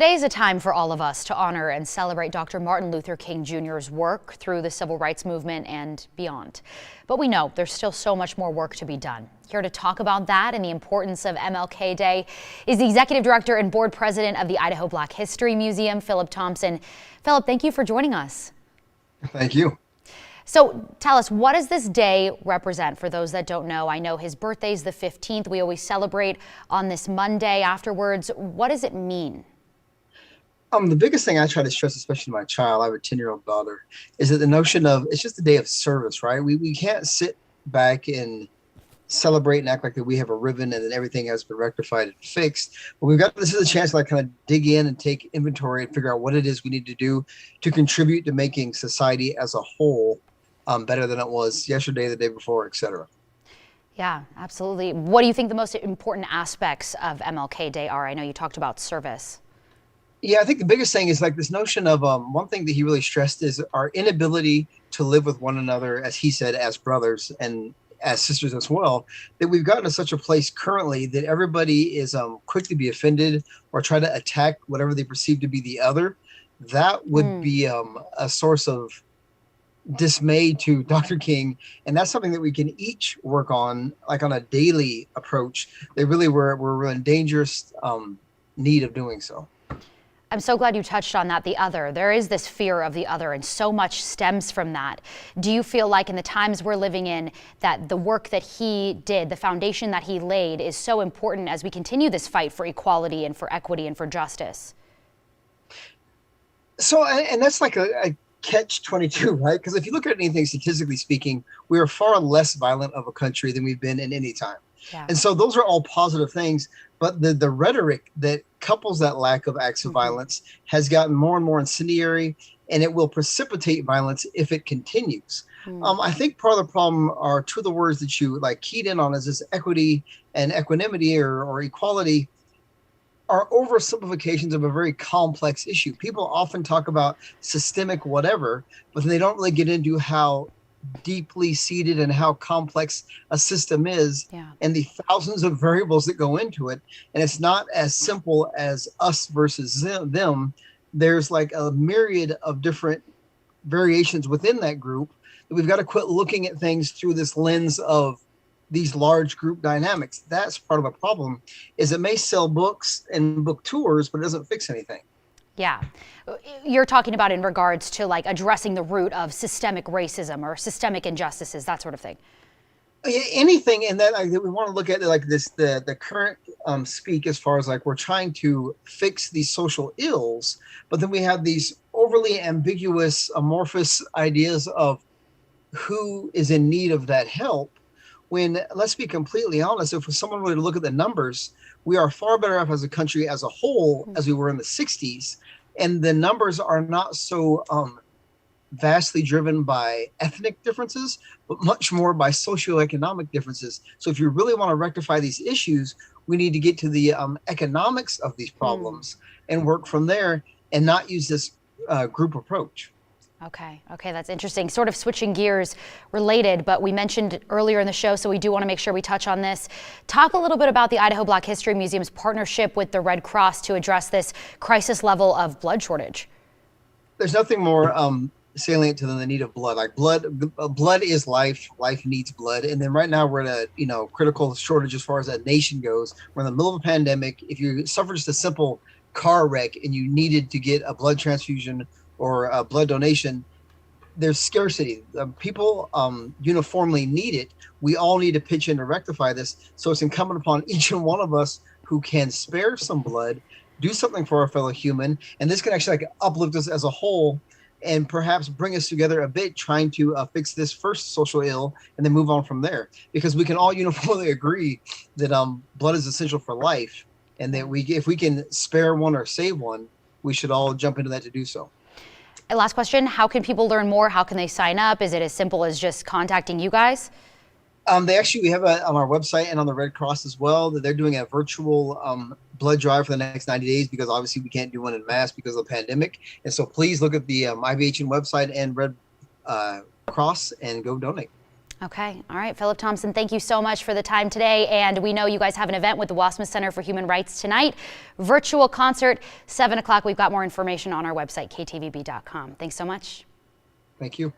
Today is a time for all of us to honor and celebrate Dr. Martin Luther King Jr.'s work through the civil rights movement and beyond. But we know there's still so much more work to be done. Here to talk about that and the importance of MLK Day is the Executive Director and Board President of the Idaho Black History Museum, Philip Thompson. Philip, thank you for joining us. Thank you. So tell us, what does this day represent for those that don't know? I know his birthday is the 15th. We always celebrate on this Monday afterwards. What does it mean? The biggest thing I try to stress, especially to my child, I have a 10-year-old daughter, is that the notion of it's just a day of service, right? We can't sit back and celebrate and act like that we have a ribbon and then everything has been rectified and fixed. But this is a chance to like kind of dig in and take inventory and figure out what it is we need to do to contribute to making society as a whole better than it was yesterday, the day before, et cetera. Yeah, absolutely. What do you think the most important aspects of MLK Day are? I know you talked about service. Yeah, I think the biggest thing is like this notion of one thing that he really stressed is our inability to live with one another, as he said, as brothers and as sisters as well, that we've gotten to such a place currently that everybody is quick to be offended or try to attack whatever they perceive to be the other. That would be a source of dismay to Dr. King. And that's something that we can each work on, like on a daily approach. They really we're in dangerous need of doing so. I'm so glad you touched on that, the other. There is this fear of the other, and so much stems from that. Do you feel like in the times we're living in that the work that he did, the foundation that he laid, is so important as we continue this fight for equality and for equity and for justice? So, and that's like a catch-22, right? Because if you look at anything statistically speaking, we are far less violent of a country than we've been in any time. Yeah. And so those are all positive things. But the rhetoric that couples that lack of acts of violence has gotten more and more incendiary, and it will precipitate violence if it continues. I think part of the problem are two of the words that you like keyed in on is this equity and equanimity or equality are oversimplifications of a very complex issue. People often talk about systemic whatever, but they don't really get into how deeply seated and how complex a system is and the thousands of variables that go into it. And it's not as simple as us versus them. There's like a myriad of different variations within that group that we've got to quit looking at things through this lens of these large group dynamics. That's part of a problem, is it may sell books and book tours, but it doesn't fix anything. Yeah. You're talking about in regards to like addressing the root of systemic racism or systemic injustices, that sort of thing. Anything in that, like, we want to look at like this, the current speak as far as like we're trying to fix these social ills, but then we have these overly ambiguous, amorphous ideas of who is in need of that help. When, let's be completely honest, if someone were to look at the numbers, we are far better off as a country as a whole as we were in the 60s. And the numbers are not so vastly driven by ethnic differences, but much more by socioeconomic differences. So if you really want to rectify these issues, we need to get to the economics of these problems and work from there and not use this group approach. Okay, that's interesting. Sort of switching gears related, but we mentioned earlier in the show, so we do want to make sure we touch on this. Talk a little bit about the Idaho Black History Museum's partnership with the Red Cross to address this crisis level of blood shortage. There's nothing more salient to the need of blood. Like blood is life. Life needs blood. And then right now we're at a critical shortage as far as that nation goes. We're in the middle of a pandemic. If you suffer just a simple car wreck and you needed to get a blood transfusion or a blood donation, there's scarcity. People uniformly need it. We all need to pitch in to rectify this. So it's incumbent upon each and one of us who can spare some blood, do something for our fellow human. And this can actually like uplift us as a whole and perhaps bring us together a bit, trying to fix this first social ill and then move on from there. Because we can all uniformly agree that blood is essential for life. And that if we can spare one or save one, we should all jump into that to do so. Last question, how can people learn more? How can they sign up? Is it as simple as just contacting you guys? We have on our website and on the Red Cross as well, that they're doing a virtual blood drive for the next 90 days because obviously we can't do one in mass because of the pandemic. And so please look at the IVHN website and Red Cross and go donate. Okay. All right. Philip Thompson, thank you so much for the time today. And we know you guys have an event with the Wassmuth Center for Human Rights tonight. Virtual concert, 7 o'clock. We've got more information on our website, ktvb.com. Thanks so much. Thank you.